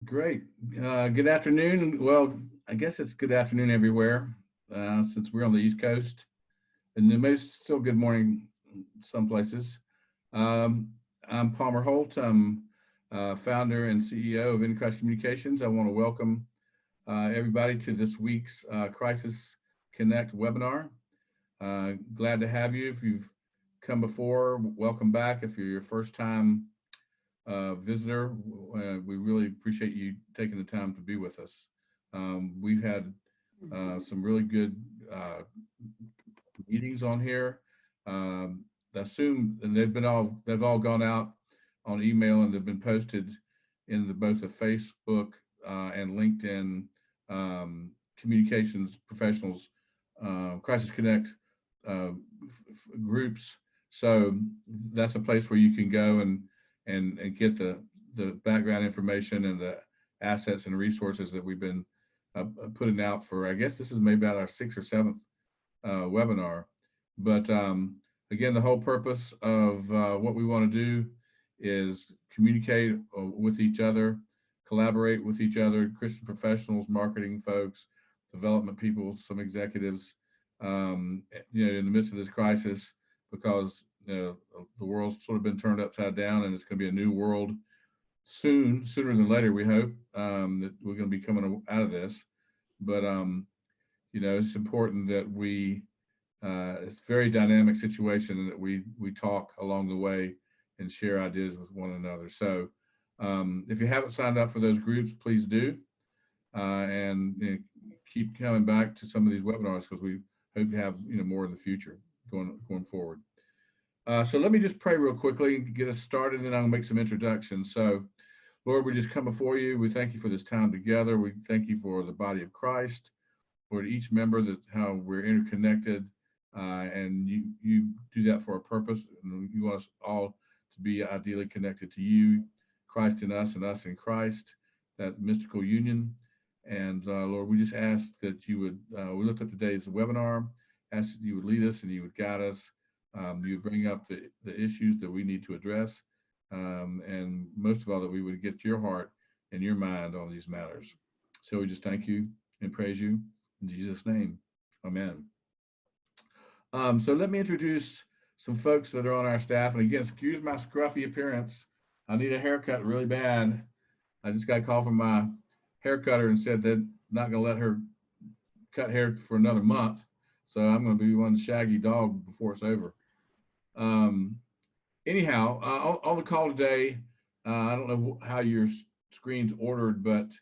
Great. Good afternoon. Well, I guess it's good afternoon everywhere since we're on the East Coast, and then maybe still good morning some places. Um, I'm Palmer Holt. I'm founder and CEO of Increase Communications. I want to welcome everybody to this week's Crisis Connect webinar. Glad to have you. If you've come before, welcome back. If you're your first time visitor, we really appreciate you taking the time to be with us. We've had some really good meetings on here. I assume, and they've all gone out on email and they've been posted in both the Facebook and LinkedIn communications professionals Crisis Connect groups. So that's a place where you can go and get the background information and the assets and resources that we've been putting out for, I guess this is maybe about our 6th or 7th webinar. But again, the whole purpose of what we want to do is communicate with each other, collaborate with each other, Christian professionals, marketing folks, development people, some executives, in the midst of this crisis, because the world's sort of been turned upside down, and it's going to be a new world sooner than later. We hope that we're going to be coming out of this, but it's important that it's a very dynamic situation, and that we talk along the way and share ideas with one another. So if you haven't signed up for those groups, please do, and keep coming back to some of these webinars, because we hope to have more in the future going forward. So let me just pray real quickly and get us started, and then I'll make some introductions. So, Lord, we just come before you. We thank you for this time together. We thank you for the body of Christ, Lord, each member, how we're interconnected, and you do that for a purpose. And you want us all to be ideally connected to you, Christ in us and us in Christ, that mystical union. And Lord, we just ask that you would, we looked at today's webinar, ask that you would lead us and you would guide us. You would bring up the issues that we need to address, and most of all, that we would get your heart and your mind on these matters. So we just thank you and praise you in Jesus' name. Amen. So let me introduce some folks that are on our staff. And again, excuse my scruffy appearance. I need a haircut really bad. I just got a call from my hair cutter and said they're not going to let her cut hair for another month. So I'm going to be one shaggy dog before it's over. Anyhow, on the call today, I don't know how your screen's ordered, but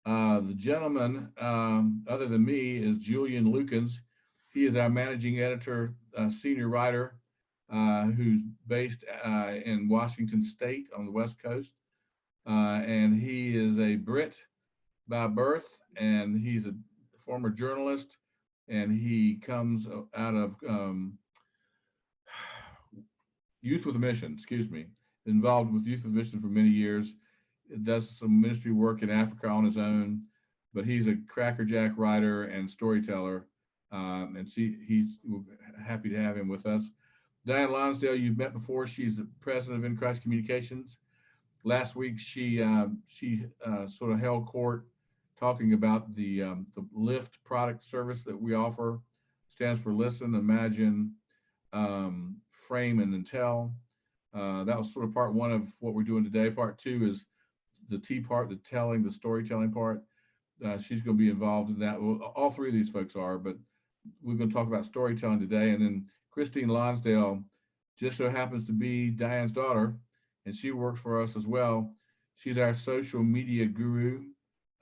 the gentleman, other than me, is Julian Lukens. He is our managing editor, senior writer, who's based in Washington State on the West Coast. And he is a Brit by birth, and he's a former journalist, and he comes out of Youth with a Mission, involved with Youth with a Mission for many years. Does some ministry work in Africa on his own, but he's a crackerjack writer and storyteller, and he's happy to have him with us. Diane Lonsdale, you've met before. She's the president of Increase Communications. Last week, she sort of held court talking about the LIFT product service that we offer. Stands for Listen, Imagine, Frame, and then Tell. That was sort of part one of what we're doing today. Part two is the T part, the telling, the storytelling part. She's going to be involved in that. Well, all three of these folks are, but we're going to talk about storytelling today. And then Christine Lonsdale just so happens to be Diane's daughter, and she works for us as well. She's our social media guru.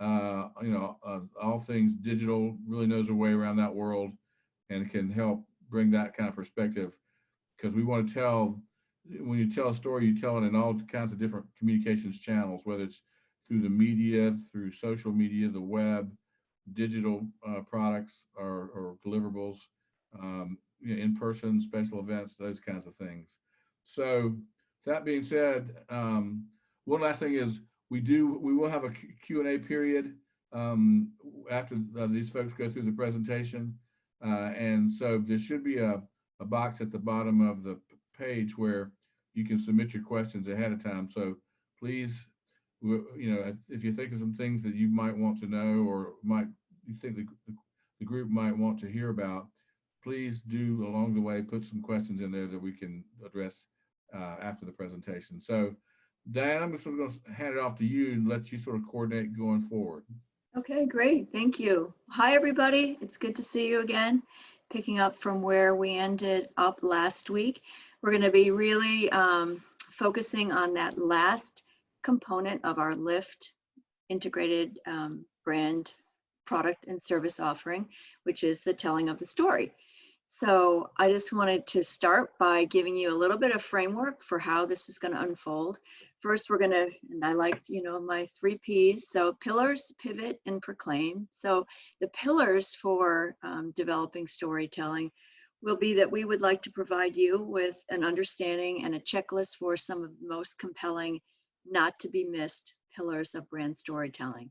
All things digital, really knows her way around that world and can help bring that kind of perspective, because we want to when you tell a story, you tell it in all kinds of different communications channels, whether it's through the media, through social media, the web, digital products or deliverables, in-person special events, those kinds of things. So that being said, one last thing is we will have a Q&A period after these folks go through the presentation. And so there should be a box at the bottom of the page where you can submit your questions ahead of time. So please You know, if you think of some things that you might want to know, or you think the group might want to hear about, please do along the way put some questions in there that we can address after the presentation. So, Diane, I'm just going to hand it off to you and let you sort of coordinate going forward. Okay, great. Thank you. Hi, everybody. It's good to see you again. Picking up from where we ended up last week, we're going to be really focusing on that last component of our LIFT integrated brand product and service offering, which is the telling of the story. So I just wanted to start by giving you a little bit of framework for how this is going to unfold. First, we're going to, and I liked, my 3 Ps. So pillars, pivot, and proclaim. So the pillars for developing storytelling will be that we would like to provide you with an understanding and a checklist for some of the most compelling, not to be missed pillars of brand storytelling.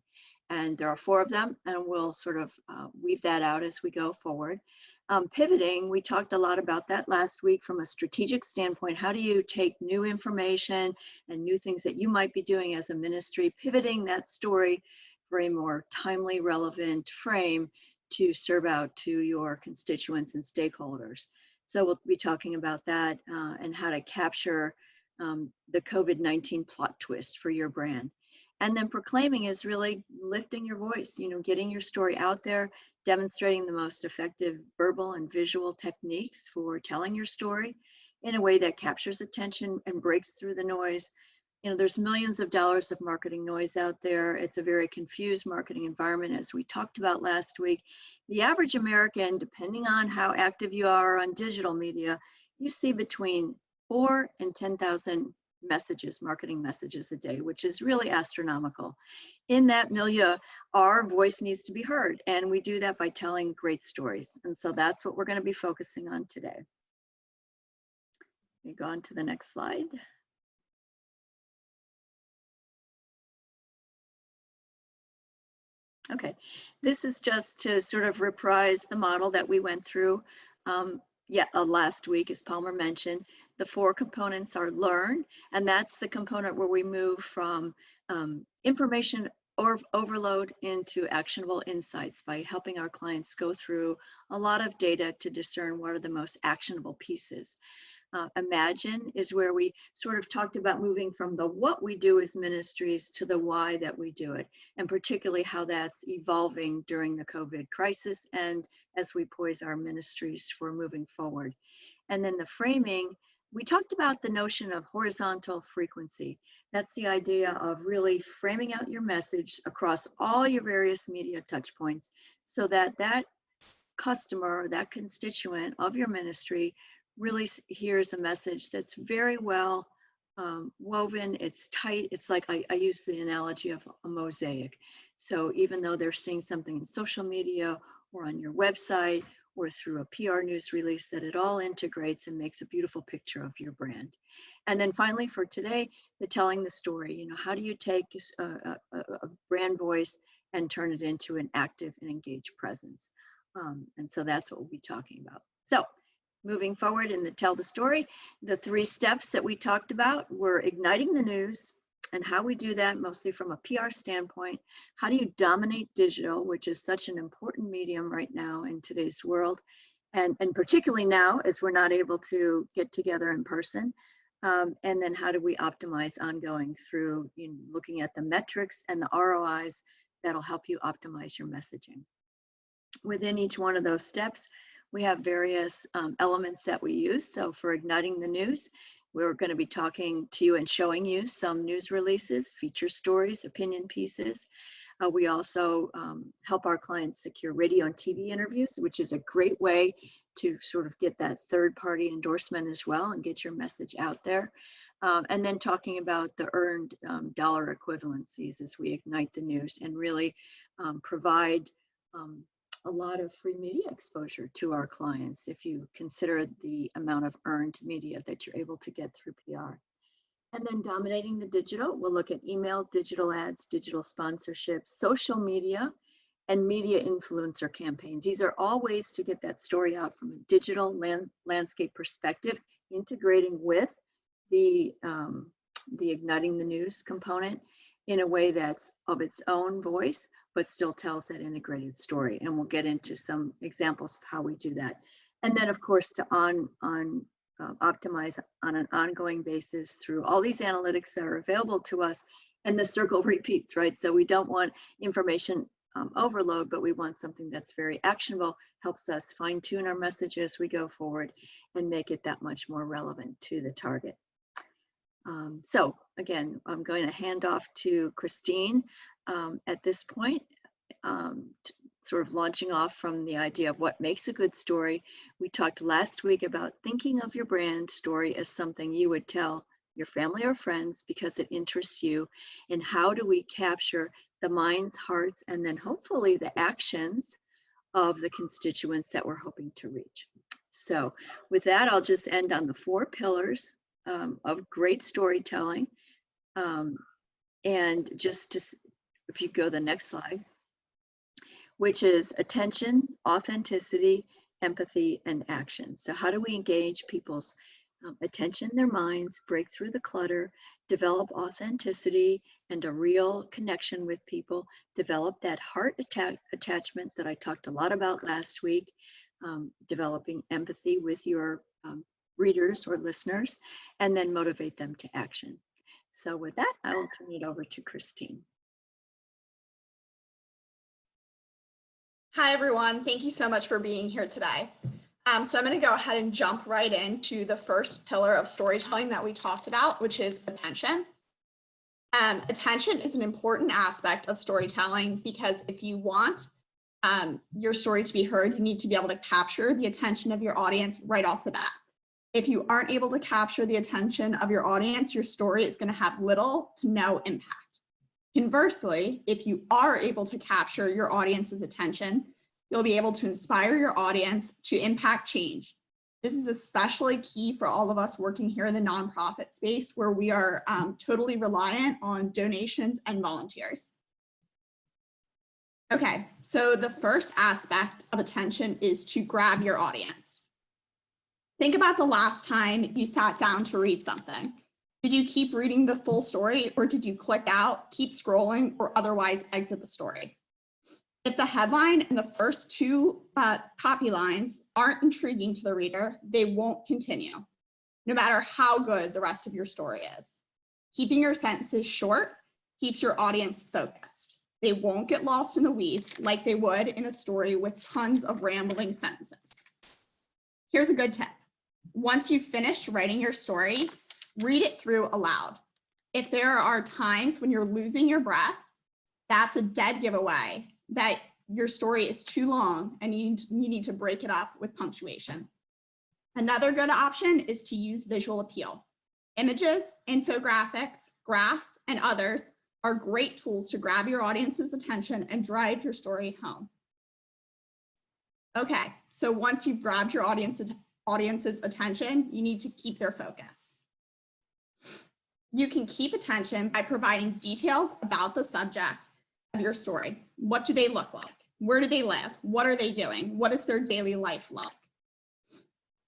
And there are 4 of them, and we'll sort of weave that out as we go forward. Pivoting, we talked a lot about that last week from a strategic standpoint. How do you take new information and new things that you might be doing as a ministry, pivoting that story for a more timely, relevant frame to serve out to your constituents and stakeholders. So we'll be talking about that and how to capture the COVID-19 plot twist for your brand. And then proclaiming is really lifting your voice, getting your story out there, demonstrating the most effective verbal and visual techniques for telling your story in a way that captures attention and breaks through the noise. There's millions of dollars of marketing noise out there. It's a very confused marketing environment, as we talked about last week. The average American, depending on how active you are on digital media, you see between 4 and 10,000 messages, marketing messages a day, which is really astronomical. In that milieu, our voice needs to be heard, and we do that by telling great stories. And so that's what we're going to be focusing on today. We go on to the next slide. Okay, this is just to sort of reprise the model that we went through last week, as Palmer mentioned. The 4 components are learn, and that's the component where we move from information or overload into actionable insights by helping our clients go through a lot of data to discern what are the most actionable pieces. Imagine is where we sort of talked about moving from the what we do as ministries to the why that we do it, and particularly how that's evolving during the COVID crisis and as we poise our ministries for moving forward. And then the framing, we talked about the notion of horizontal frequency. That's the idea of really framing out your message across all your various media touch points so that that customer, that constituent of your ministry really hears a message that's very well woven, it's tight. It's like I use the analogy of a mosaic. So even though they're seeing something in social media or on your website or through a PR news release, that it all integrates and makes a beautiful picture of your brand. And then finally for today, the telling the story. How do you take a brand voice and turn it into an active and engaged presence? And so that's what we'll be talking about. So moving forward in the tell the story, the 3 steps that we talked about were igniting the news, and how we do that mostly from a PR standpoint. How do you dominate digital, which is such an important medium right now in today's world, and particularly now as we're not able to get together in person. And then how do we optimize ongoing through looking at the metrics and the ROIs that'll help you optimize your messaging. Within each one of those steps, we have various elements that we use. So for igniting the news, we're going to be talking to you and showing you some news releases, feature stories, opinion pieces. We also help our clients secure radio and TV interviews, which is a great way to sort of get that third-party endorsement as well and get your message out there. And then talking about the earned dollar equivalencies as we ignite the news and really provide a lot of free media exposure to our clients if you consider the amount of earned media that you're able to get through PR. And then dominating the digital, we'll look at email, digital ads, digital sponsorship, social media, and media influencer campaigns. These are all ways to get that story out from a digital landscape perspective, integrating with the igniting the news component. in a way that's of its own voice, but still tells that integrated story. And we'll get into some examples of how we do that. And then, of course, to optimize on an ongoing basis through all these analytics that are available to us. And the circle repeats, right? So we don't want information overload, but we want something that's very actionable, helps us fine tune our message as we go forward and make it that much more relevant to the target. So again, I'm going to hand off to Christine at this point, sort of launching off from the idea of what makes a good story. We talked last week about thinking of your brand story as something you would tell your family or friends because it interests you. And how do we capture the minds, hearts, and then hopefully the actions of the constituents that we're hoping to reach. So with that, I'll just end on the 4 pillars of great storytelling. And just to, if you go the next slide, which is attention, authenticity, empathy, and action. So how do we engage people's attention, their minds, break through the clutter, develop authenticity and a real connection with people, develop that heart attachment that I talked a lot about last week, developing empathy with your readers or listeners, and then motivate them to action. So with that, I will turn it over to Christine. Hi, everyone. Thank you so much for being here today. So I'm going to go ahead and jump right into the first pillar of storytelling that we talked about, which is attention. Attention is an important aspect of storytelling because if you want your story to be heard, you need to be able to capture the attention of your audience right off the bat. If you aren't able to capture the attention of your audience, your story is going to have little to no impact. Conversely, if you are able to capture your audience's attention, you'll be able to inspire your audience to impact change. This is especially key for all of us working here in the nonprofit space where we are totally reliant on donations and volunteers. Okay, so the first aspect of attention is to grab your audience. Think about the last time you sat down to read something. Did you keep reading the full story or did you click out, keep scrolling, or otherwise exit the story? If the headline and the first 2 copy lines aren't intriguing to the reader, they won't continue, no matter how good the rest of your story is. Keeping your sentences short keeps your audience focused. They won't get lost in the weeds like they would in a story with tons of rambling sentences. Here's a good tip. Once you finish writing your story, read it through aloud. If there are times when you're losing your breath, that's a dead giveaway that your story is too long and you need to break it up with punctuation. Another good option is to use visual appeal. Images, infographics, graphs, and others are great tools to grab your audience's attention and drive your story home. Okay, so once you've grabbed your audience's attention, you need to keep their focus. You can keep attention by providing details about the subject of your story. What do they look like? Where do they live? What are they doing? What is their daily life like?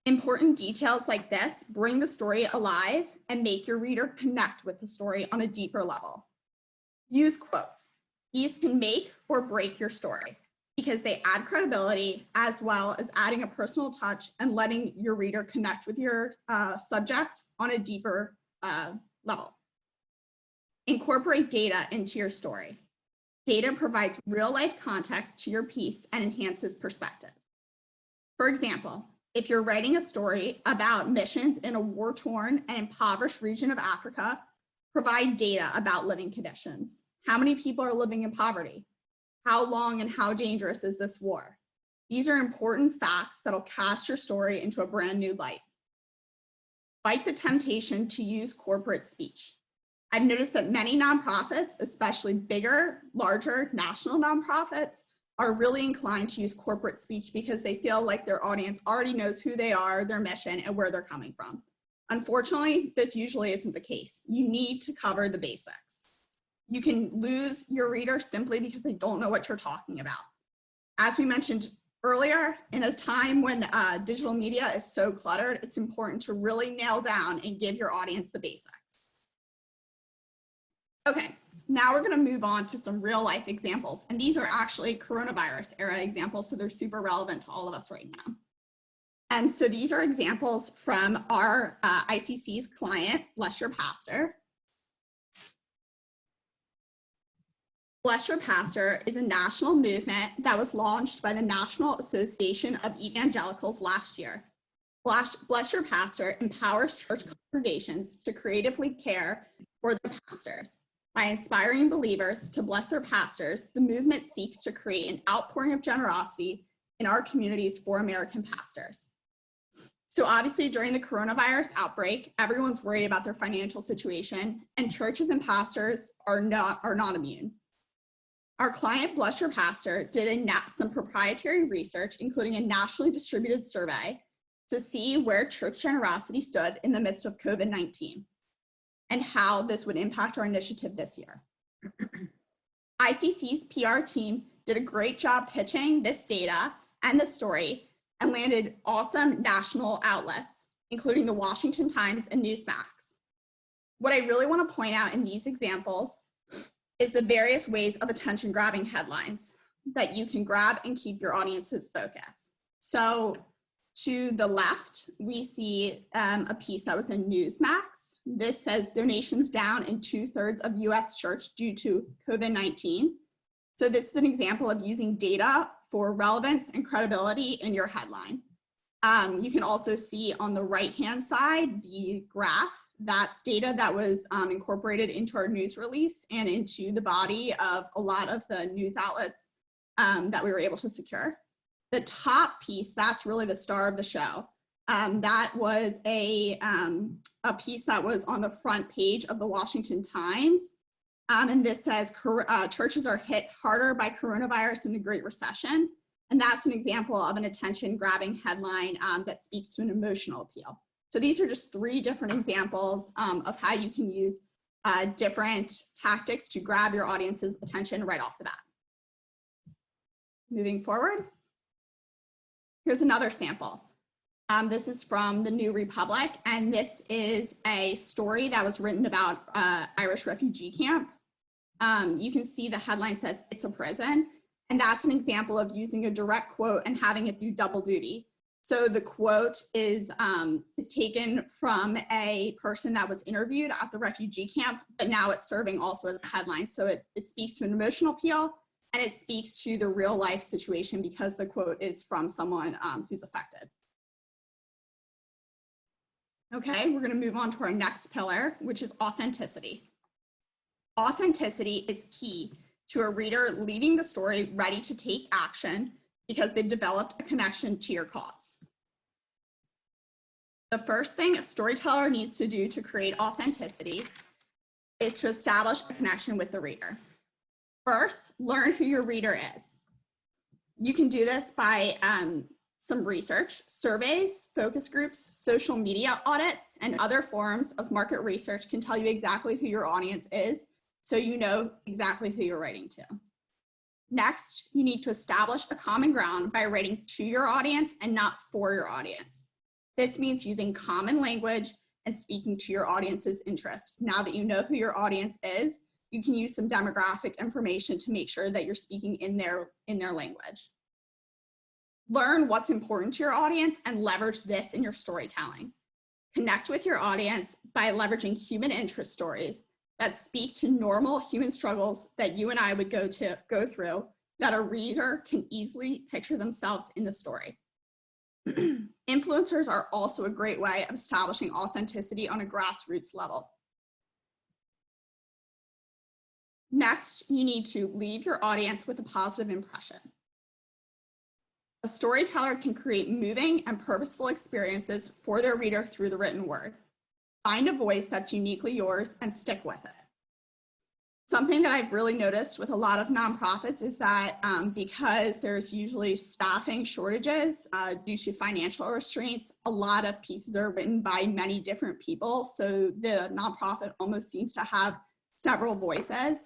Important details like this bring the story alive and make your reader connect with the story on a deeper level. Use quotes. These can make or break your story because they add credibility as well as adding a personal touch and letting your reader connect with your subject on a deeper level. Incorporate data into your story. Data provides real-life context to your piece and enhances perspective. For example, if you're writing a story about missions in a war-torn and impoverished region of Africa, provide data about living conditions. How many people are living in poverty? How long and how dangerous is this war? These are important facts that'll cast your story into a brand new light. Fight the temptation to use corporate speech. I've noticed that many nonprofits, especially bigger, larger national nonprofits, are really inclined to use corporate speech because they feel like their audience already knows who they are, their mission, and where they're coming from. Unfortunately, this usually isn't the case. You need to cover the basics. You can lose your reader simply because they don't know what you're talking about. As we mentioned earlier, in a time when digital media is so cluttered, it's important to really nail down and give your audience the basics. Okay, Now we're going to move on to some real life examples. And these are actually coronavirus era examples, so they're super relevant to all of us right now. And so these are examples from our ICC's client, Bless Your Pastor. Bless Your Pastor is a national movement that was launched by the National Association of Evangelicals last year. Bless Your Pastor empowers church congregations to creatively care for their pastors. By inspiring believers to bless their pastors, the movement seeks to create an outpouring of generosity in our communities for American pastors. So obviously during the coronavirus outbreak, everyone's worried about their financial situation, and churches and pastors are not immune. Our client, Bless Your Pastor, did some proprietary research, including a nationally distributed survey, to see where church generosity stood in the midst of COVID-19 and how this would impact our initiative this year. ICC's PR team did a great job pitching this data and the story and landed awesome national outlets, including the Washington Times and Newsmax. What I really want to point out in these examples is the various ways of attention grabbing headlines that you can grab and keep your audience's focus. So to the left, we see a piece that was in Newsmax. This says donations down in 2/3 of US church due to COVID-19. So this is an example of using data for relevance and credibility in your headline. You can also see on the right-hand side, the graph. That's data that was incorporated into our news release and into the body of a lot of the news outlets that we were able to secure. The top piece, that's really the star of the show. That was a piece that was on the front page of the Washington Times. And this says churches are hit harder by coronavirus in the Great Recession. And that's an example of an attention grabbing headline that speaks to an emotional appeal. So these are just 3 different examples of how you can use different tactics to grab your audience's attention right off the bat. Moving forward, here's another sample. This is from the New Republic, and this is a story that was written about Irish refugee camp. You can see the headline says, "It's a prison," and that's an example of using a direct quote and having it do double duty. So the quote is taken from a person that was interviewed at the refugee camp, but now it's serving also as a headline. So it speaks to an emotional appeal, and it speaks to the real life situation because the quote is from someone who's affected. Okay, we're going to move on to our next pillar, which is authenticity. Authenticity is key to a reader leaving the story ready to take action because they've developed a connection to your cause. The first thing a storyteller needs to do to create authenticity is to establish a connection with the reader. First, learn who your reader is. You can do this by some research, surveys, focus groups, social media audits, and other forms of market research can tell you exactly who your audience is, so you know exactly who you're writing to. Next, you need to establish a common ground by writing to your audience and not for your audience. This means using common language and speaking to your audience's interest. Now that you know who your audience is, you can use some demographic information to make sure that you're speaking in their language. Learn what's important to your audience and leverage this in your storytelling. Connect with your audience by leveraging human interest stories that speak to normal human struggles that you and I would go through that a reader can easily picture themselves in the story. Influencers are also a great way of establishing authenticity on a grassroots level. Next, you need to leave your audience with a positive impression. A storyteller can create moving and purposeful experiences for their reader through the written word. Find a voice that's uniquely yours and stick with it. Something that I've really noticed with a lot of nonprofits is that because there's usually staffing shortages due to financial restraints, a lot of pieces are written by many different people. So the nonprofit almost seems to have several voices.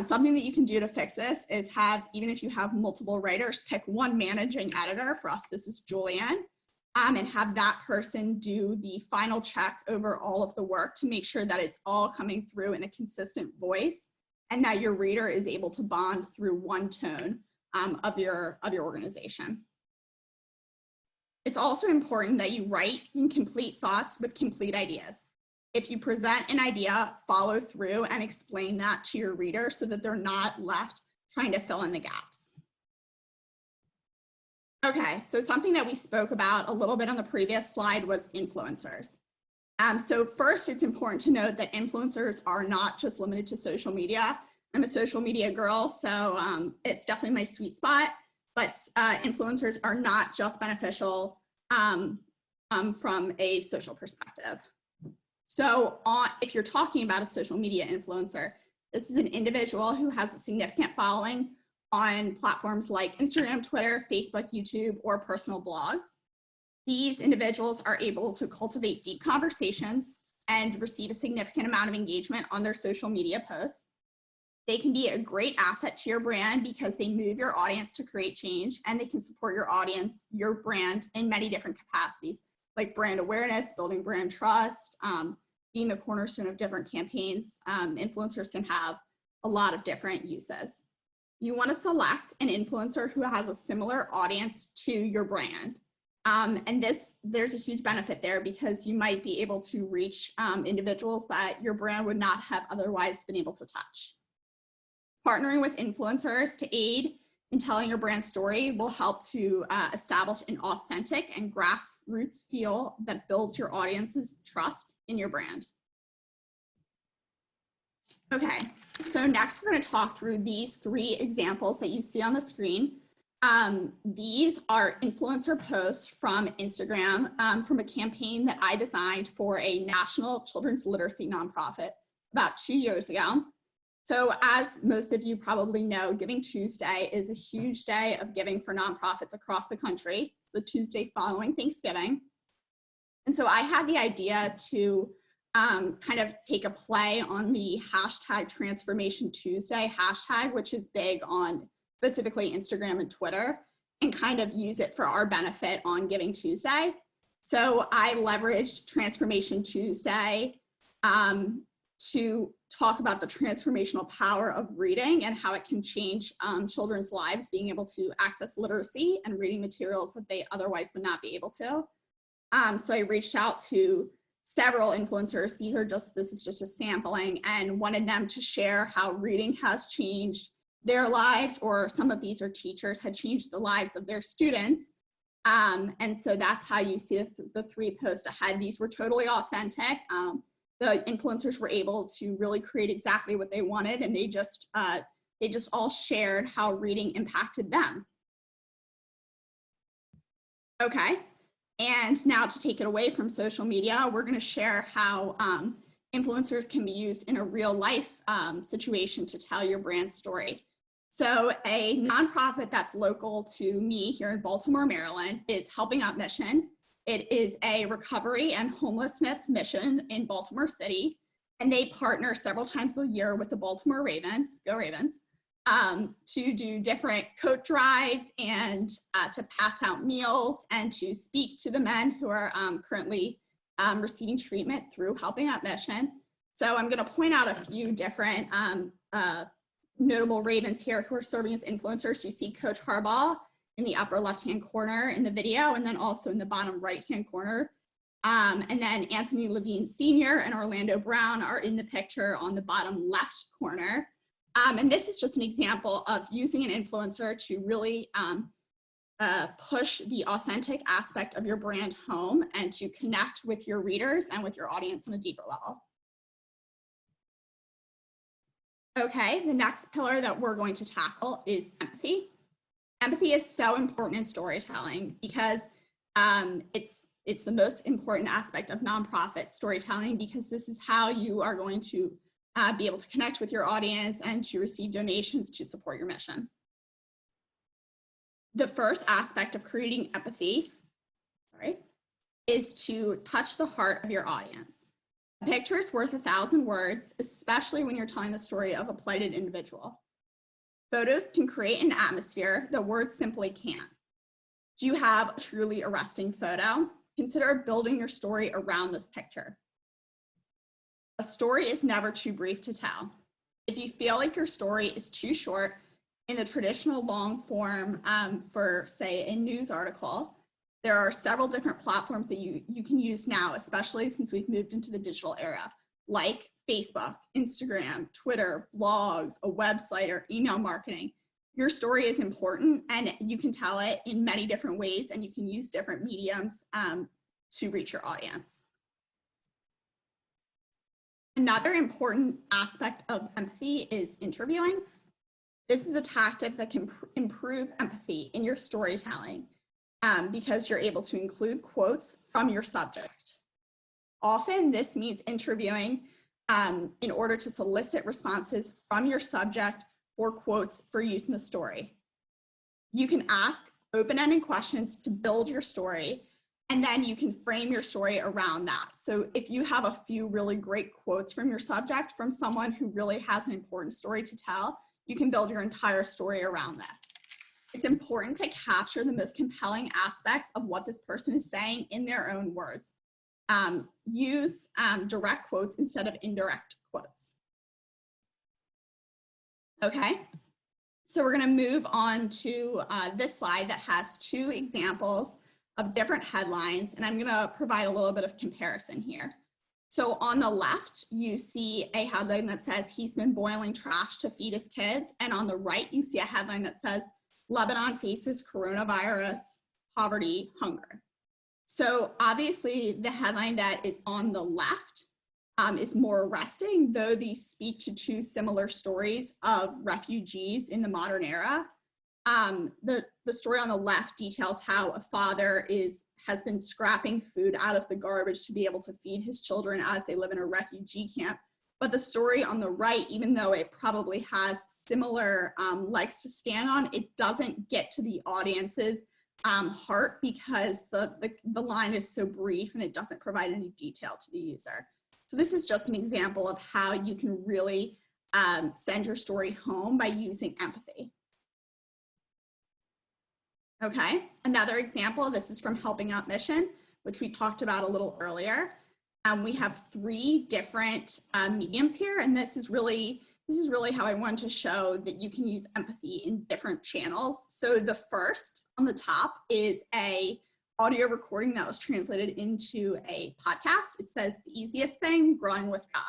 Something that you can do to fix this is have, even if you have multiple writers, pick one managing editor. For us, this is Julianne, and have that person do the final check over all of the work to make sure that it's all coming through in a consistent voice and that your reader is able to bond through one tone of your organization. It's also important that you write incomplete thoughts with complete ideas. If you present an idea, follow through and explain that to your reader so that they're not left trying to fill in the gaps. Okay, so something that we spoke about a little bit on the previous slide was influencers. So first, it's important to note that influencers are not just limited to social media. I'm a social media girl, so it's definitely my sweet spot, but influencers are not just beneficial from a social perspective. So if you're talking about a social media influencer, this is an individual who has a significant following on platforms like Instagram, Twitter, Facebook, YouTube, or personal blogs. These individuals are able to cultivate deep conversations and receive a significant amount of engagement on their social media posts. They can be a great asset to your brand because they move your audience to create change, and they can support your audience, your brand, in many different capacities, like brand awareness, building brand trust, being the cornerstone of different campaigns. Influencers can have a lot of different uses. You want to select an influencer who has a similar audience to your brand. And there's a huge benefit there because you might be able to reach individuals that your brand would not have otherwise been able to touch. Partnering with influencers to aid in telling your brand story will help to establish an authentic and grassroots feel that builds your audience's trust in your brand. Okay, so next we're going to talk through these 3 examples that you see on the screen. These are influencer posts from Instagram from a campaign that I designed for a national children's literacy nonprofit about 2 years ago. So as most of you probably know, Giving Tuesday is a huge day of giving for nonprofits across the country. It's the Tuesday following Thanksgiving. And so I had the idea to kind of take a play on the hashtag Transformation Tuesday hashtag, which is big on specifically Instagram and Twitter, and kind of use it for our benefit on Giving Tuesday. So I leveraged Transformation Tuesday to talk about the transformational power of reading and how it can change children's lives, being able to access literacy and reading materials that they otherwise would not be able to. So I reached out to several influencers. This is just a sampling, and wanted them to share how reading has changed their lives, or some of these are teachers, had changed the lives of their students. And so that's how you see the 3 posts ahead. These were totally authentic. The influencers were able to really create exactly what they wanted, and they just all shared how reading impacted them. Okay, and now to take it away from social media, we're going to share how influencers can be used in a real life situation to tell your brand story. So a nonprofit that's local to me here in Baltimore, Maryland is Helping Out Mission. It is a recovery and homelessness mission in Baltimore City, and they partner several times a year with the Baltimore Ravens, go Ravens, to do different coat drives and to pass out meals and to speak to the men who are currently receiving treatment through Helping Out Mission. So I'm going to point out a few different notable Ravens here who are serving as influencers. You see Coach Harbaugh in the upper left-hand corner in the video, and then also in the bottom right-hand corner. And then Anthony Levine Sr. and Orlando Brown are in the picture on the bottom left corner. And this is just an example of using an influencer to really push the authentic aspect of your brand home and to connect with your readers and with your audience on a deeper level. Okay, the next pillar that we're going to tackle is empathy. Empathy is so important in storytelling because it's the most important aspect of nonprofit storytelling, because this is how you are going to be able to connect with your audience and to receive donations to support your mission. The first aspect of creating empathy, is to touch the heart of your audience. A picture is worth 1,000 words, especially when you're telling the story of a plighted individual. Photos can create an atmosphere that words simply can't. Do you have a truly arresting photo? Consider building your story around this picture. A story is never too brief to tell. If you feel like your story is too short in the traditional long form for, say, a news article, there are several different platforms that you can use now, especially since we've moved into the digital era, like Facebook, Instagram, Twitter, blogs, a website, or email marketing. Your story is important, and you can tell it in many different ways, and you can use different mediums to reach your audience. Another important aspect of empathy is interviewing. This is a tactic that can improve empathy in your storytelling because you're able to include quotes from your subject. Often this means interviewing in order to solicit responses from your subject or quotes for use in the story. You can ask open-ended questions to build your story, and then you can frame your story around that. So if you have a few really great quotes from your subject, from someone who really has an important story to tell, you can build your entire story around this. It's important to capture the most compelling aspects of what this person is saying in their own words. Use direct quotes instead of indirect quotes. Okay, so we're going to move on to this slide that has two examples of different headlines, and I'm going to provide a little bit of comparison here. So on the left, you see a headline that says he's been boiling trash to feed his kids, and on the right, you see a headline that says Lebanon faces coronavirus, poverty, hunger. So obviously, the headline that is on the left is more arresting, though these speak to two similar stories of refugees in the modern era. The story on the left details how a father has been scrapping food out of the garbage to be able to feed his children as they live in a refugee camp. But the story on the right, even though it probably has similar legs to stand on, it doesn't get to the audience's heart because the line is so brief and it doesn't provide any detail to the user. So this is just an example of how you can really send your story home by using empathy. Okay, another example, this is from Helping Out Mission, which we talked about a little earlier. We have three different mediums here, and this is really how I want to show that you can use empathy in different channels. So the first on the top is a audio recording that was translated into a podcast. It says the easiest thing, growing with God.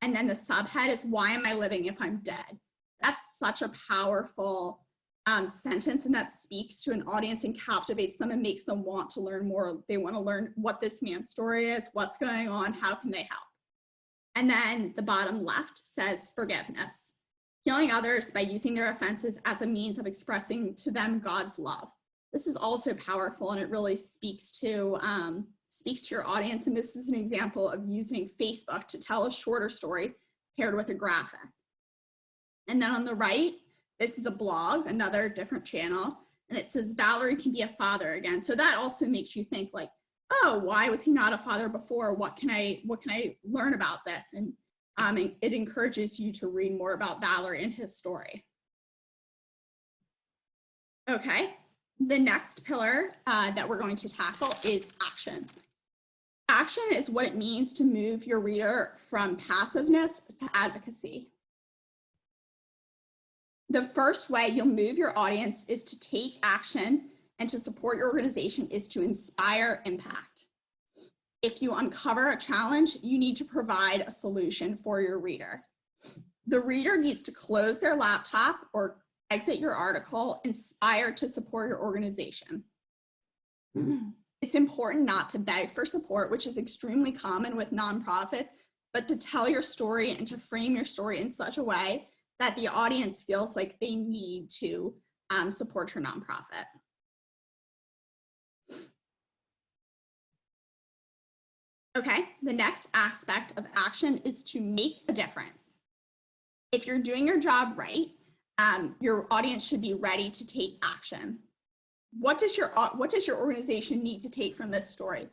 And then the subhead is why am I living if I'm dead? That's such a powerful sentence, and that speaks to an audience and captivates them and makes them want to learn more. They want to learn what this man's story is, what's going on, how can they help? And then the bottom left says forgiveness, healing others by using their offenses as a means of expressing to them God's love. This is also powerful, and it really speaks to your audience. And this is an example of using Facebook to tell a shorter story paired with a graphic. And then on the right, this is a blog, another different channel, and it says Valerie can be a father again. So that also makes you think like, oh, why was he not a father before? What can I learn about this? And it encourages you to read more about Valerie and his story. Okay, the next pillar that we're going to tackle is action. Action is what it means to move your reader from passiveness to advocacy. The first way you'll move your audience is to take action, and to support your organization is to inspire impact. If you uncover a challenge, you need to provide a solution for your reader. The reader needs to close their laptop or exit your article, inspired to support your organization. It's important not to beg for support, which is extremely common with nonprofits, but to tell your story and to frame your story in such a way that the audience feels like they need to support your nonprofit. Okay, the next aspect of action is to make a difference. If you're doing your job right, your audience should be ready to take action. What does your organization need to take from this story?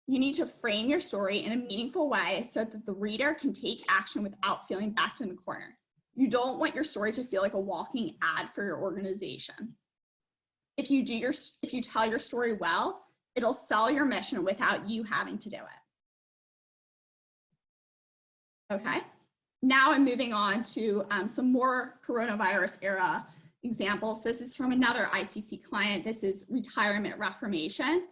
You need to frame your story in a meaningful way so that the reader can take action without feeling backed in a corner. You don't want your story to feel like a walking ad for your organization. If you tell your story well, it'll sell your mission without you having to do it. Okay, Now I'm moving on to some more coronavirus era examples. This is from another ICC client. This is retirement reformation.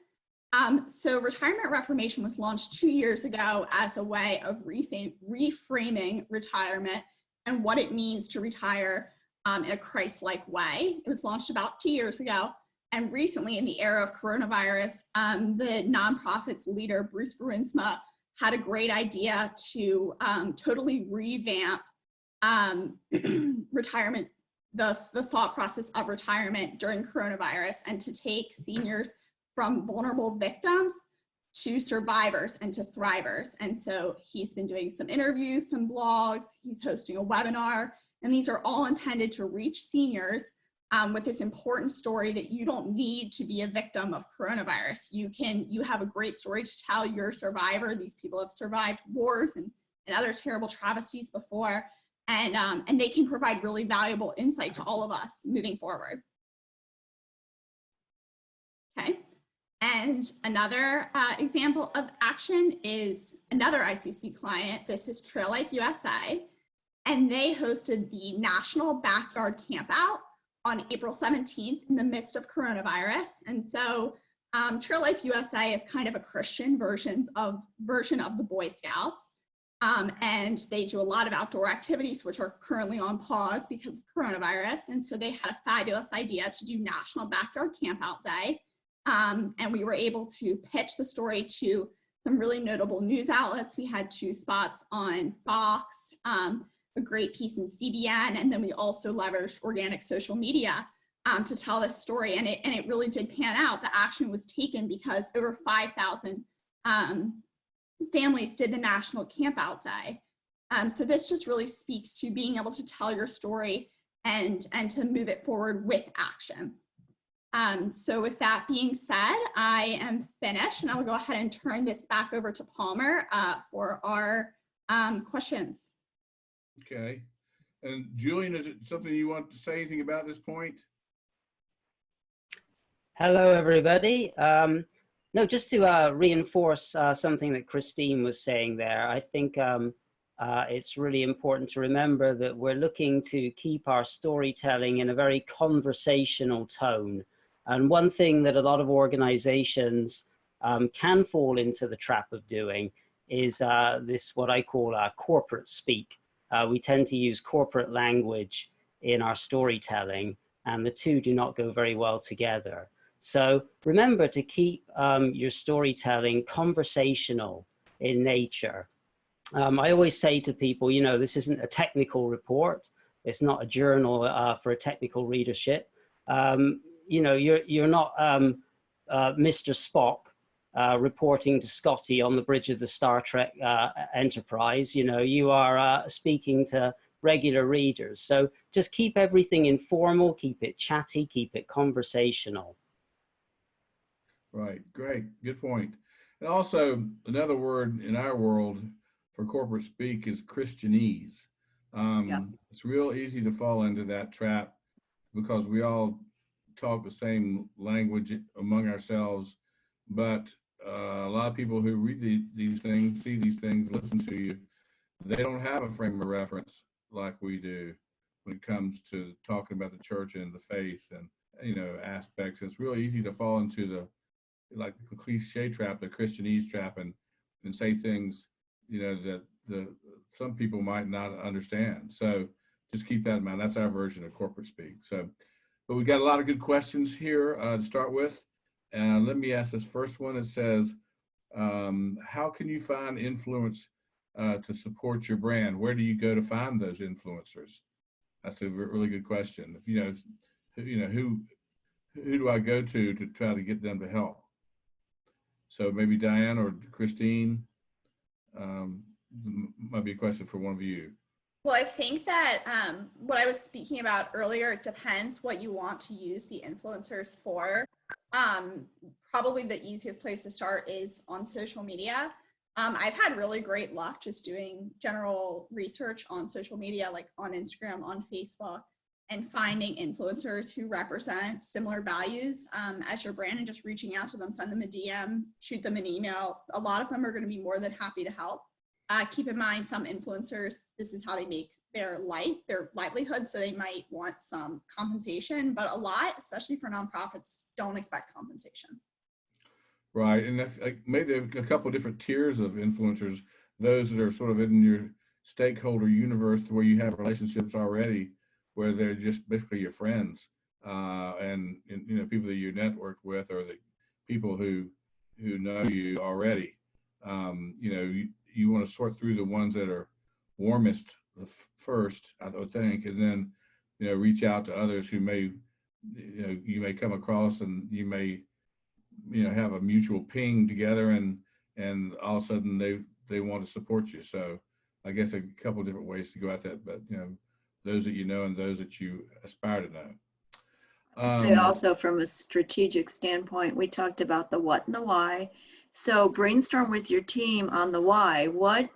So retirement reformation was launched 2 years ago as a way of reframing retirement and what it means to retire in a Christ-like way. It was launched about 2 years ago. And recently, in the era of coronavirus, the nonprofit's leader, Bruce Bruinsma, had a great idea to totally revamp retirement, the thought process of retirement during coronavirus, and to take seniors from vulnerable victims to survivors and to thrivers. And so he's been doing some interviews, some blogs, he's hosting a webinar, and these are all intended to reach seniors with this important story that you don't need to be a victim of coronavirus. You have a great story to tell. You're a survivor. These people have survived wars and other terrible travesties before, and they can provide really valuable insight to all of us moving forward. Okay, and another example of action is another ICC client. This is Trail Life USA, and they hosted the National Backyard Campout on April 17th in the midst of coronavirus. And so Trail Life USA is kind of a Christian version of the Boy Scouts. And they do a lot of outdoor activities, which are currently on pause because of coronavirus. And so they had a fabulous idea to do National Backyard Campout Day. And we were able to pitch the story to some really notable news outlets. We had 2 spots on Fox, a great piece in CBN, and then we also leveraged organic social media to tell this story, and it really did pan out. The action was taken because over 5,000 families did the National Campout Day. So this just really speaks to being able to tell your story and to move it forward with action. So with that being said, I am finished, and I will go ahead and turn this back over to Palmer for our questions. Okay. And Julian, is it something you want to say anything about at this point? Hello, everybody. No, just to reinforce something that Christine was saying there, I think it's really important to remember that we're looking to keep our storytelling in a very conversational tone. And one thing that a lot of organizations can fall into the trap of doing is this, what I call corporate speak. We tend to use corporate language in our storytelling, and the two do not go very well together. So remember to keep your storytelling conversational in nature. I always say to people, you know, this isn't a technical report. It's not a journal for a technical readership. You know, you're not Mr. Spock reporting to Scotty on the bridge of the Star Trek Enterprise. You know, you are speaking to regular readers. So just keep everything informal, keep it chatty, keep it conversational. Right, great, good point. And also another word in our world for corporate speak is Christianese. It's real easy to fall into that trap because we all talk the same language among ourselves, but a lot of people who read these things, see these things, listen to you, they don't have a frame of reference like we do when it comes to talking about the church and the faith and, you know, aspects. It's real easy to fall into the cliche trap, the Christianese trap, and say things, you know, that some people might not understand. So just keep that in mind. That's our version of corporate speak. So, but we got a lot of good questions here to start with. And let me ask this first one. It says, how can you find influence to support your brand? Where do you go to find those influencers? That's a really good question. If you know, who do I go to try to get them to help? So maybe Diane or Christine, might be a question for one of you. Well, I think that what I was speaking about earlier, it depends what you want to use the influencers for. Probably the easiest place to start is on social media. I've had really great luck just doing general research on social media, like on Instagram, on Facebook, and finding influencers who represent similar values as your brand and just reaching out to them, send them a DM, shoot them an email. A lot of them are going to be more than happy to help. Keep in mind, some influencers, this is how they make their livelihood. So they might want some compensation, but a lot, especially for nonprofits, don't expect compensation. Right, and that's like maybe a couple of different tiers of influencers. Those that are sort of in your stakeholder universe, to where you have relationships already, where they're just basically your friends, and you know, people that you network with, or the people who know you already. You know, you want to sort through the ones that are warmest first, I would think, and then, you know, reach out to others who may, you know, you may come across, and you may, you know, have a mutual ping together, and all of a sudden they want to support you. So I guess a couple of different ways to go at that, but you know, those that you know and those that you aspire to know. I'd say also from a strategic standpoint, we talked about the what and the why. So brainstorm with your team on the why. What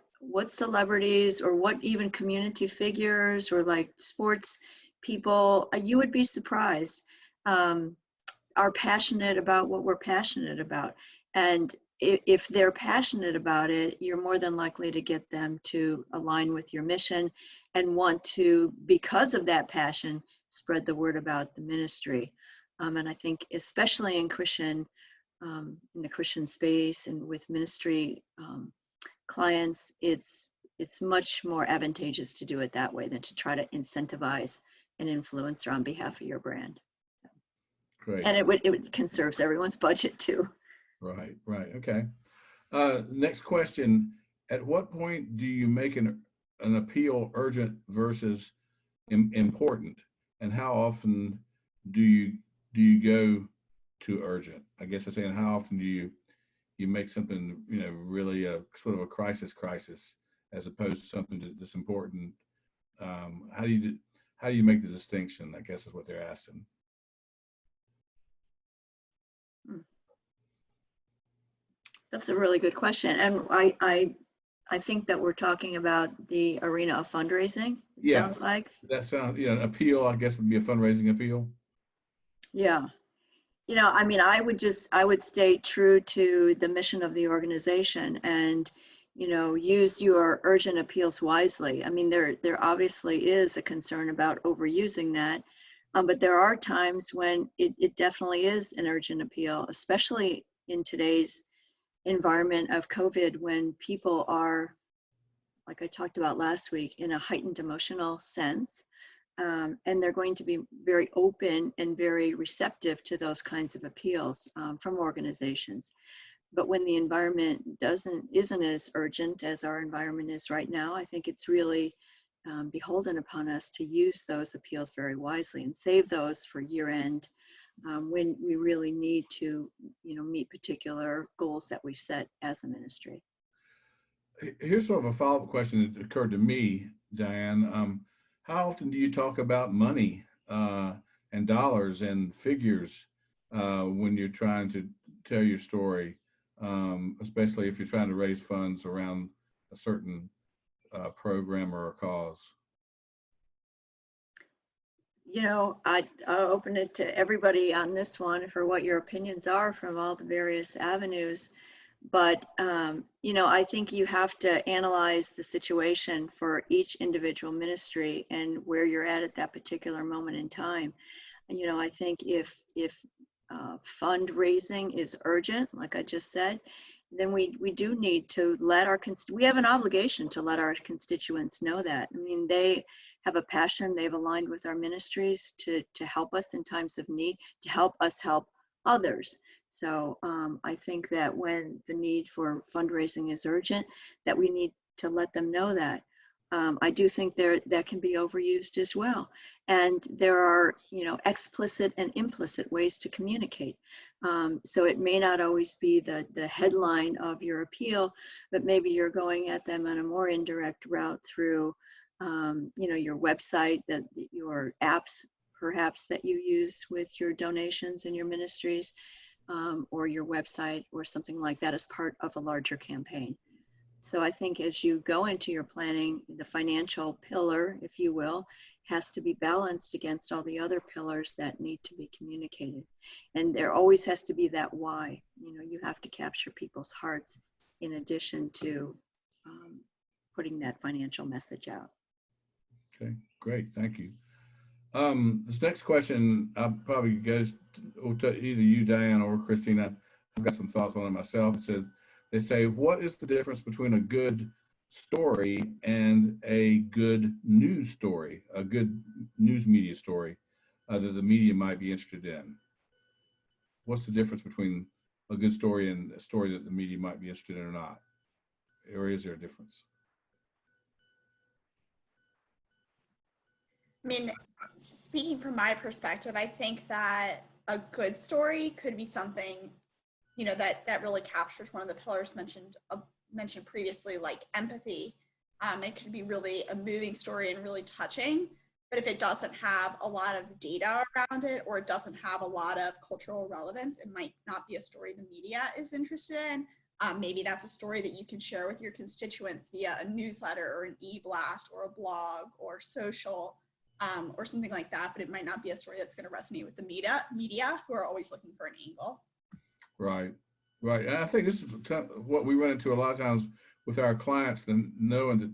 celebrities, or what even community figures, or like sports people, you would be surprised, are passionate about what we're passionate about. And if they're passionate about it, you're more than likely to get them to align with your mission and want to, because of that passion, spread the word about the ministry. And I think especially in the Christian space and with ministry clients, it's much more advantageous to do it that way than to try to incentivize an influencer on behalf of your brand. Great. And it conserves everyone's budget too. Right, okay. Next question: at what point do you make an appeal urgent versus important, and how often do you go to urgent? I guess I'm saying, how often do you make something, you know, really a sort of a crisis, as opposed to something that's important? How do you make the distinction, I guess is what they're asking. That's a really good question. And I think that we're talking about the arena of fundraising. It sounds like. That sounds, you know, an appeal, I guess, would be a fundraising appeal. Yeah. You know, I mean, I would stay true to the mission of the organization, and, you know, use your urgent appeals wisely. I mean, there obviously is a concern about overusing that, but there are times when it definitely is an urgent appeal, especially in today's environment of COVID, when people are, like I talked about last week, in a heightened emotional sense. And they're going to be very open and very receptive to those kinds of appeals from organizations. But when the environment isn't as urgent as our environment is right now, I think it's really beholden upon us to use those appeals very wisely and save those for year end, when we really need to, you know, meet particular goals that we've set as a ministry. Here's sort of a follow-up question that occurred to me, Diane. How often do you talk about money and dollars and figures when you're trying to tell your story, especially if you're trying to raise funds around a certain program or a cause? You know, I'll open it to everybody on this one for what your opinions are from all the various avenues. But, you know, I think you have to analyze the situation for each individual ministry and where you're at that particular moment in time. And, you know, I think if fundraising is urgent, like I just said, then we do need to let we have an obligation to let our constituents know that. I mean, they have a passion, they've aligned with our ministries to help us in times of need, to help us help others. So I think that when the need for fundraising is urgent, that we need to let them know that. I do think that can be overused as well. And there are, you know, explicit and implicit ways to communicate. So it may not always be the headline of your appeal, but maybe you're going at them on a more indirect route through, you know, your website, your apps, perhaps, that you use with your donations and your ministries, or your website or something like that as part of a larger campaign. So I think as you go into your planning, the financial pillar, if you will, has to be balanced against all the other pillars that need to be communicated. And there always has to be that why. You know, you have to capture people's hearts in addition to putting that financial message out. Okay, great, thank you. This next question, I'll probably goes to either you, Diane, or Christine. I've got some thoughts on it myself. It says, they say, what is the difference between a good story and a good news story, a good news media story that the media might be interested in? What's the difference between a good story and a story that the media might be interested in or not? Or is there a difference? I mean, speaking from my perspective, I think that a good story could be something, you know, that really captures one of the pillars mentioned previously, like empathy. It could be really a moving story and really touching, but if it doesn't have a lot of data around it, or it doesn't have a lot of cultural relevance, it might not be a story the media is interested in. Maybe that's a story that you can share with your constituents via a newsletter or an e-blast or a blog or social, or something like that, but it might not be a story that's going to resonate with the media who are always looking for an angle. Right, right. And I think this is what we run into a lot of times with our clients, then knowing that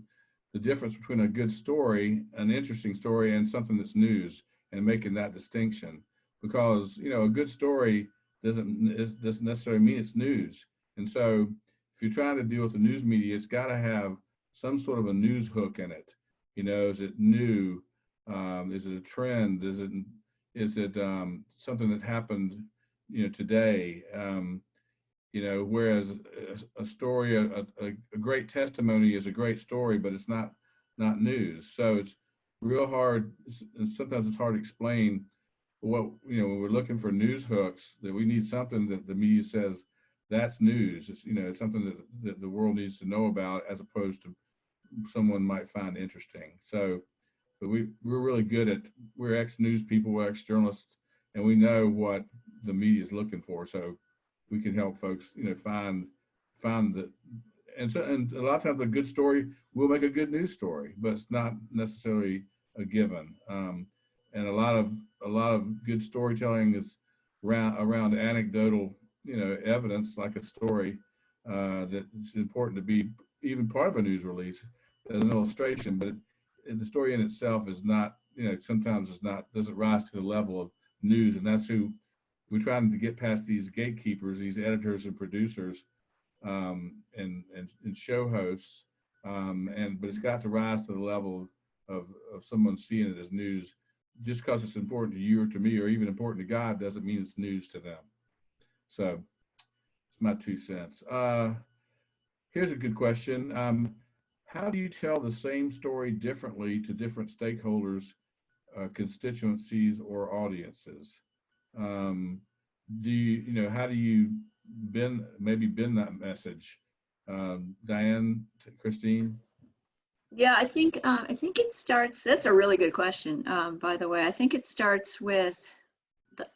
the difference between a good story, an interesting story, and something that's news, and making that distinction. Because, you know, a good story doesn't necessarily mean it's news. And so if you're trying to deal with the news media, it's got to have some sort of a news hook in it. You know, is it new? Is it a trend? Is it something that happened, you know, today? You know, whereas a story, a great testimony is a great story, but it's not news. So it's real hard, and sometimes it's hard to explain what, you know, when we're looking for news hooks, that we need something that the media says that's news. It's, you know, it's something that the world needs to know about, as opposed to someone might find interesting. So, but we're really good at, we're ex-news people, we're ex-journalists, and we know what the media is looking for. So we can help folks, you know, find that. And so, and a lot of times a good story will make a good news story, but it's not necessarily a given. And a lot of good storytelling is around anecdotal, you know, evidence, like a story that it's important to be even part of a news release as an illustration, but the story in itself is not, you know, sometimes it's not, doesn't rise to the level of news. And that's who we're trying to get past, these gatekeepers, these editors and producers, and show hosts, but it's got to rise to the level of someone seeing it as news. Just because it's important to you or to me, or even important to God, doesn't mean it's news to them. So it's my 2 cents. Here's a good question. How do you tell the same story differently to different stakeholders, constituencies, or audiences? Do you know, how do you bend that message? Diane, Christine? Yeah, I think it starts, that's a really good question, by the way. I think it starts with,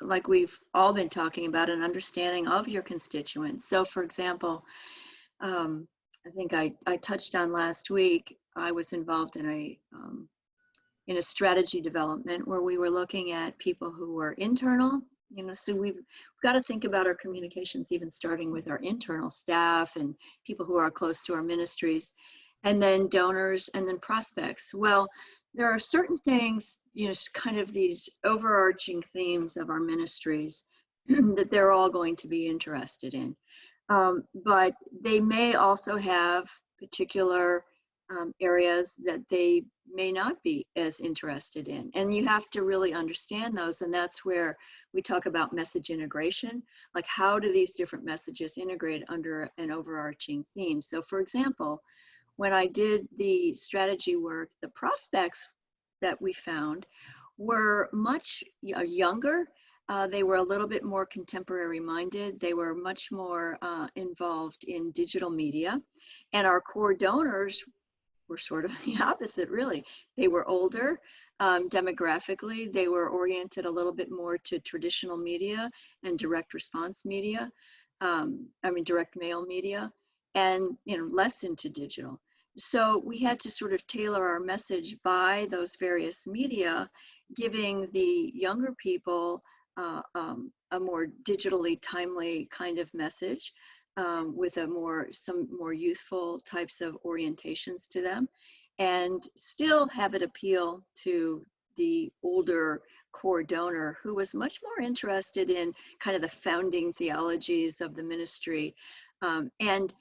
like we've all been talking about, an understanding of your constituents. So for example, I think I touched on last week, I was involved in a strategy development where we were looking at people who were internal, you know, so we've got to think about our communications, even starting with our internal staff and people who are close to our ministries, and then donors, and then prospects. Well, there are certain things, you know, kind of these overarching themes of our ministries that they're all going to be interested in. But they may also have particular areas that they may not be as interested in. And you have to really understand those. And that's where we talk about message integration. Like, how do these different messages integrate under an overarching theme? So for example, when I did the strategy work, the prospects that we found were much younger. They were a little bit more contemporary minded. They were much more involved in digital media. And our core donors were sort of the opposite, really. They were older demographically. They were oriented a little bit more to traditional media and direct response media. Direct mail media, and, you know, less into digital. So we had to sort of tailor our message by those various media, giving the younger people a more digitally timely kind of message, with some more youthful types of orientations to them, and still have it appeal to the older core donor who was much more interested in kind of the founding theologies of the ministry. And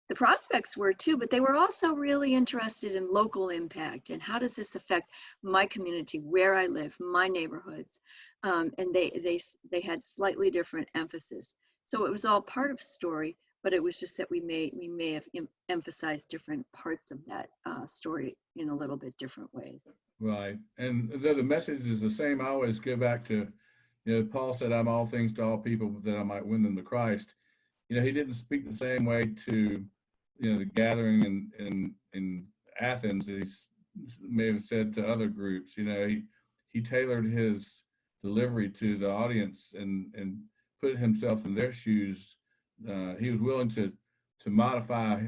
the prospects were too, but they were also really interested in local impact and how does this affect my community, where I live, my neighborhoods. And they had slightly different emphasis. So it was all part of the story, but it was just that we may have emphasized different parts of that story in a little bit different ways. Right. And the message is the same. I always go back to, Paul said, I'm all things to all people, but that I might win them to Christ. He didn't speak the same way to, the gathering in Athens as he may have said to other groups. He tailored his delivery to the audience and put himself in their shoes. He was willing to modify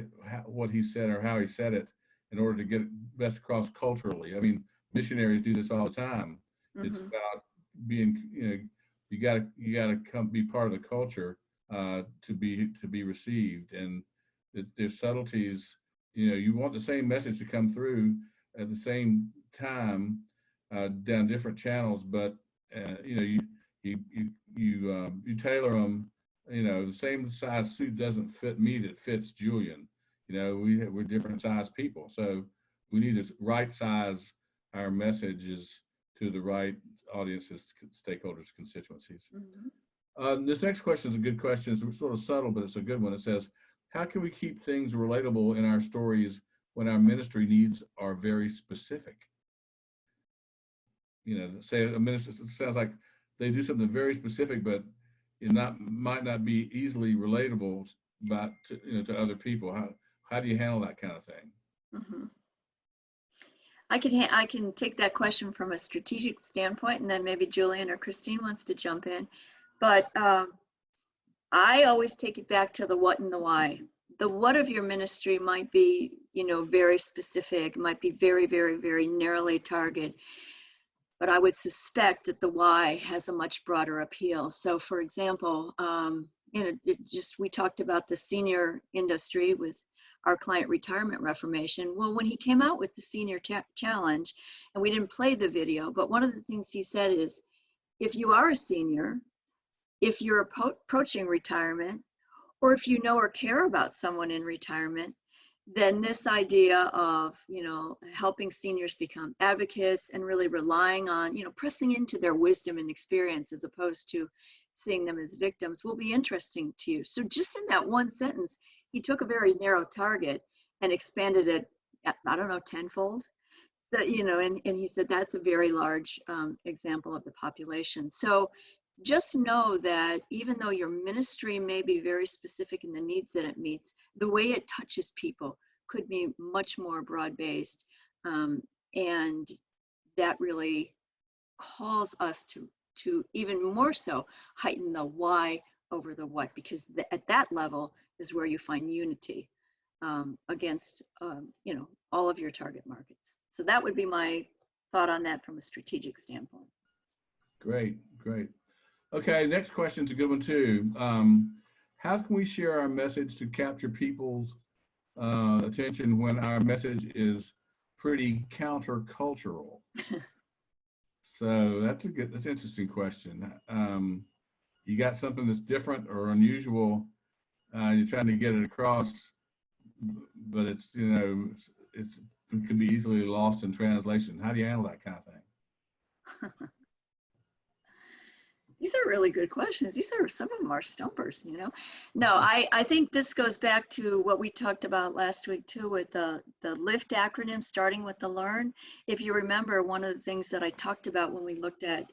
what he said or how he said it in order to get it best across culturally. I mean, missionaries do this all the time. Mm-hmm. It's about being, you gotta come be part of the culture to be received. And there's subtleties. You want the same message to come through at the same time down different channels, but you tailor them. The same size suit doesn't fit me that fits Julian. We're different size people, so we need to right size our messages to the right audiences, stakeholders, constituencies. Mm-hmm. This next question is a good question. It's sort of subtle, but it's a good one. It says, how can we keep things relatable in our stories when our ministry needs are very specific? Say a minister, it sounds like they do something very specific, but it might not be easily relatable to other people. How do you handle that kind of thing? Mm-hmm. I can take that question from a strategic standpoint, and then maybe Julian or Christine wants to jump in. But I always take it back to the what and the why. The what of your ministry might be, very specific, might be very, very, very narrowly targeted. But I would suspect that the why has a much broader appeal. So, for example, we talked about the senior industry with our client Retirement Reformation. Well, when he came out with the senior challenge, and we didn't play the video, but one of the things he said is, if you are a senior, if you're approaching retirement, or if you know or care about someone in retirement, then this idea of, helping seniors become advocates and really relying on, pressing into their wisdom and experience as opposed to seeing them as victims will be interesting to you. So just in that one sentence, he took a very narrow target and expanded it, I don't know, tenfold. So, and he said that's a very large example of the population. So just know that even though your ministry may be very specific in the needs that it meets, the way it touches people could be much more broad-based. And that really calls us to even more so heighten the why over the what, because at that level is where you find unity against, all of your target markets. So that would be my thought on that from a strategic standpoint. Great. Okay, next question is a good one too. How can we share our message to capture people's attention when our message is pretty countercultural? So that's an interesting question. You got something that's different or unusual, you're trying to get it across, but it could be easily lost in translation. How do you handle that kind of thing? These are really good questions. Some of them are stumpers, No, I think this goes back to what we talked about last week too with the LIFT acronym, starting with the learn. If you remember, one of the things that I talked about when we looked at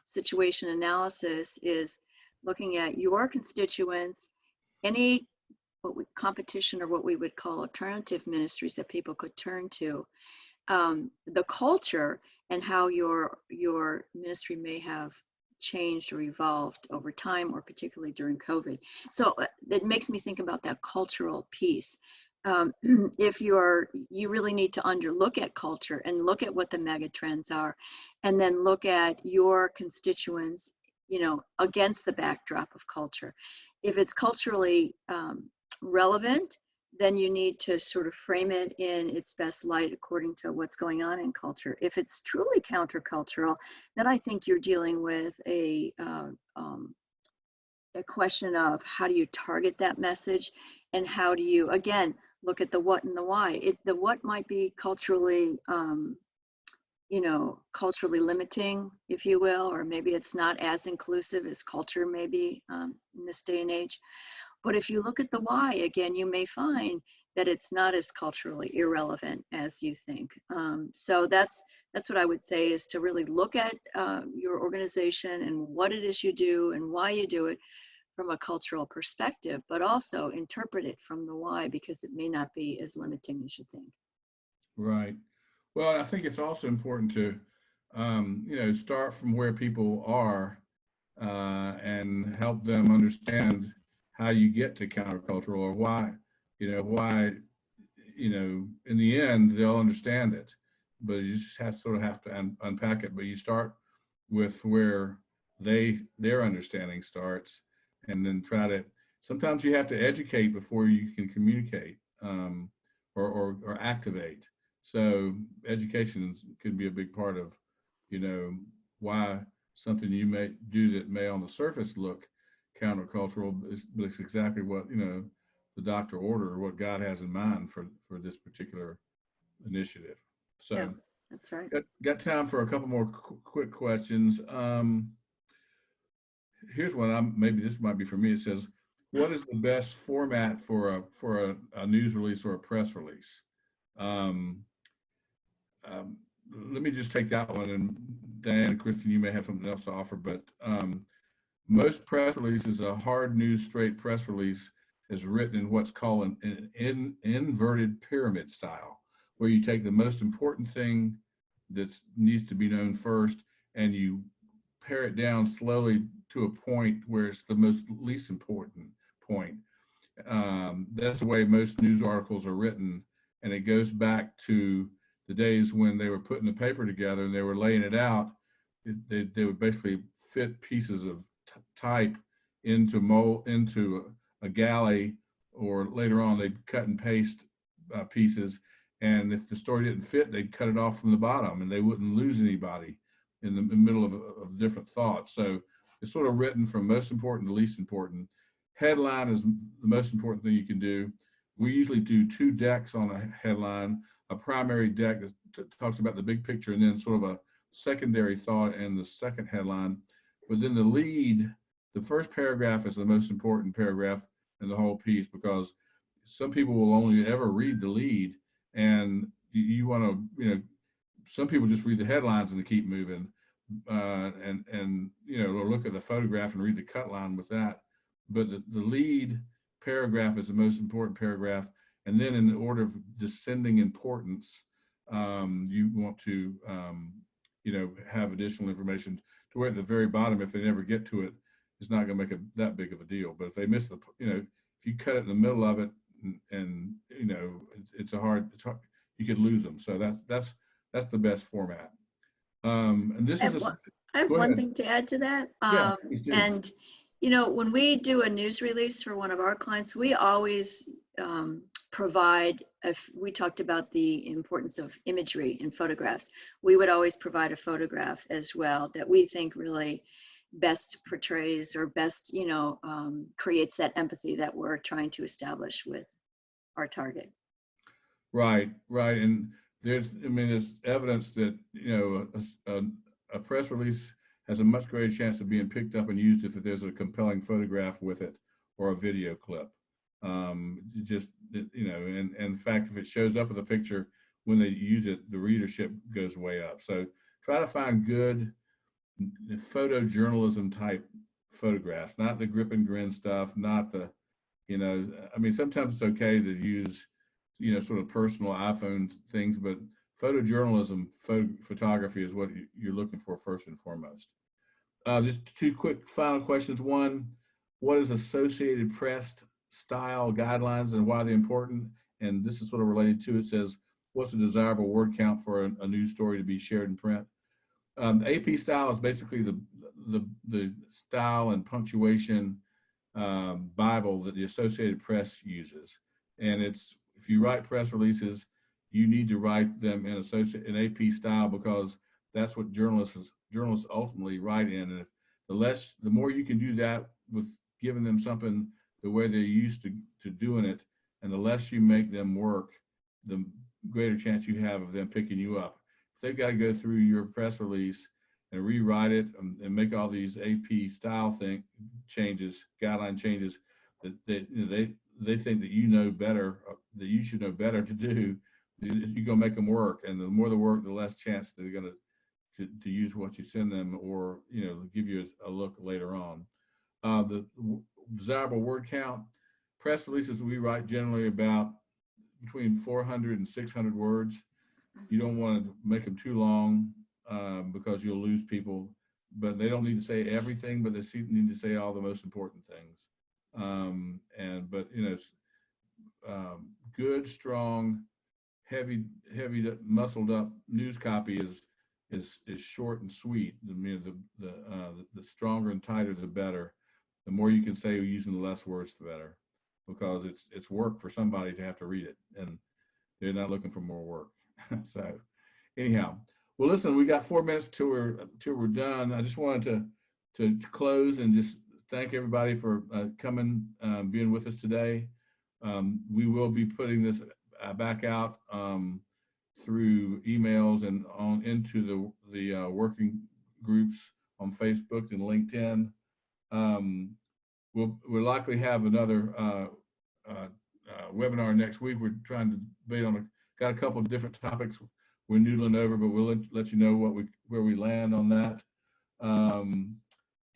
situation analysis is looking at your constituents, any competition or what we would call alternative ministries that people could turn to, the culture and how your ministry may have changed or evolved over time, or particularly during COVID. So it makes me think about that cultural piece. If you really need to look at culture and look at what the mega trends are, and then look at your constituents, against the backdrop of culture. if it's culturally relevant, then you need to sort of frame it in its best light according to what's going on in culture. If it's truly countercultural, then I think you're dealing with a question of how do you target that message, and how do you, again, look at the what and the why. The what might be culturally, culturally limiting, if you will, or maybe it's not as inclusive as culture maybe in this day and age. But if you look at the why, again, you may find that it's not as culturally irrelevant as you think. So that's what I would say, is to really look at your organization and what it is you do and why you do it from a cultural perspective, but also interpret it from the why, because it may not be as limiting as you think. Right. Well, I think it's also important to, start from where people are and help them understand how you get to countercultural, or why, in the end, they'll understand it, but you just have to unpack it. But you start with where their understanding starts, and then sometimes you have to educate before you can communicate or activate. So education could be a big part of, why something you may do that may on the surface look countercultural, but it's exactly what, the doctor ordered, or what God has in mind for this particular initiative. So Yeah, that's right. Got time for a couple more quick questions. Here's one. Maybe this might be for me. It says, what is the best format for a news release or a press release? Let me just take that one, and Diane and Kristen, you may have something else to offer, but most press releases, a hard news straight press release, is written in what's called an inverted pyramid style, where you take the most important thing that needs to be known first, and you pare it down slowly to a point where it's the most least important point. That's the way most news articles are written, and it goes back to the days when they were putting the paper together and they were laying it out. They would basically fit pieces of type into a galley, or later on they'd cut and paste pieces, and if the story didn't fit, they'd cut it off from the bottom, and they wouldn't lose anybody in the middle of different thoughts. So it's sort of written from most important to least important. Headline is the most important thing you can do. We usually do 2 decks on a headline, a primary deck that talks about the big picture, and then sort of a secondary thought in the second headline. But then the lead, the first paragraph, is the most important paragraph in the whole piece, because some people will only ever read the lead, and you want to, some people just read the headlines and they keep moving, and look at the photograph and read the cut line with that. But the lead paragraph is the most important paragraph, and then in the order of descending importance, you want to have additional information to where at the very bottom, if they never get to it, it's not going to make that big of a deal. But if they miss if you cut it in the middle of it, and it's hard, you could lose them. So that's the best format. And this I have one thing to add to that. Yeah, and when we do a news release for one of our clients, we always provide, if we talked about the importance of imagery and photographs, we would always provide a photograph as well that we think really best portrays, or best, creates that empathy that we're trying to establish with our target. Right. And there's evidence that, a press release has a much greater chance of being picked up and used if there's a compelling photograph with it, or a video clip. And in fact, if it shows up with a picture when they use it, the readership goes way up. So try to find good photojournalism type photographs, not the grip and grin stuff, not the, sometimes it's okay to use, sort of personal iPhone things, but photojournalism, photography is what you're looking for first and foremost. Just 2 quick final questions. One, what is Associated Press style guidelines and why they're important? And this is sort of related to, it says, what's a desirable word count for a news story to be shared in print? AP style is basically the style and punctuation Bible that the Associated Press uses. And it's, if you write press releases, you need to write them in AP style, because that's what journalists ultimately write in. And if the more you can do that with giving them something the way they're used to doing it, and the less you make them work, the greater chance you have of them picking you up. If they've got to go through your press release and rewrite it and make all these AP style changes, guideline changes that they think that you know better, that you should know better to do, you're gonna make them work. And the more the work, the less chance they're gonna to use what you send them, or give you a look later on. The desirable word count. Press releases we write generally about between 400 and 600 words. You don't want to make them too long because you'll lose people, but they don't need to say everything, but they need to say all the most important things. Good, strong, heavy, muscled up news copy is short and sweet. The stronger and tighter, the better. The more you can say using the less words, the better, because it's work for somebody to have to read it, and they're not looking for more work. So anyhow, well, listen, we got 4 minutes till we're done. I just wanted to close and just thank everybody for coming, being with us today. We will be putting this back out through emails and on into the working groups on Facebook and LinkedIn. We'll likely have another webinar next week. We're trying to debate on got a couple of different topics we're noodling over, but we'll let you know where we land on that.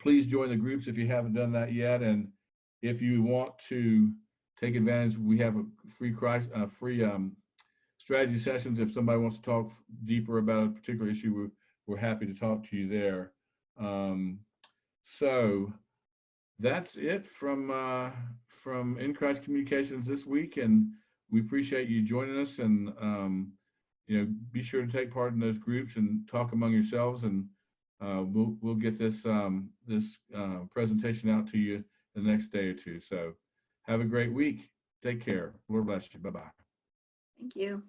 Please join the groups if you haven't done that yet, and if you want to take advantage, we have a free strategy sessions. If somebody wants to talk deeper about a particular issue, we're happy to talk to you there. So that's it from In Christ Communications this week, and we appreciate you joining us. And be sure to take part in those groups and talk among yourselves, and we'll get this presentation out to you the next day or two. So have a great week. Take care. Lord bless you. Bye-bye. Thank you.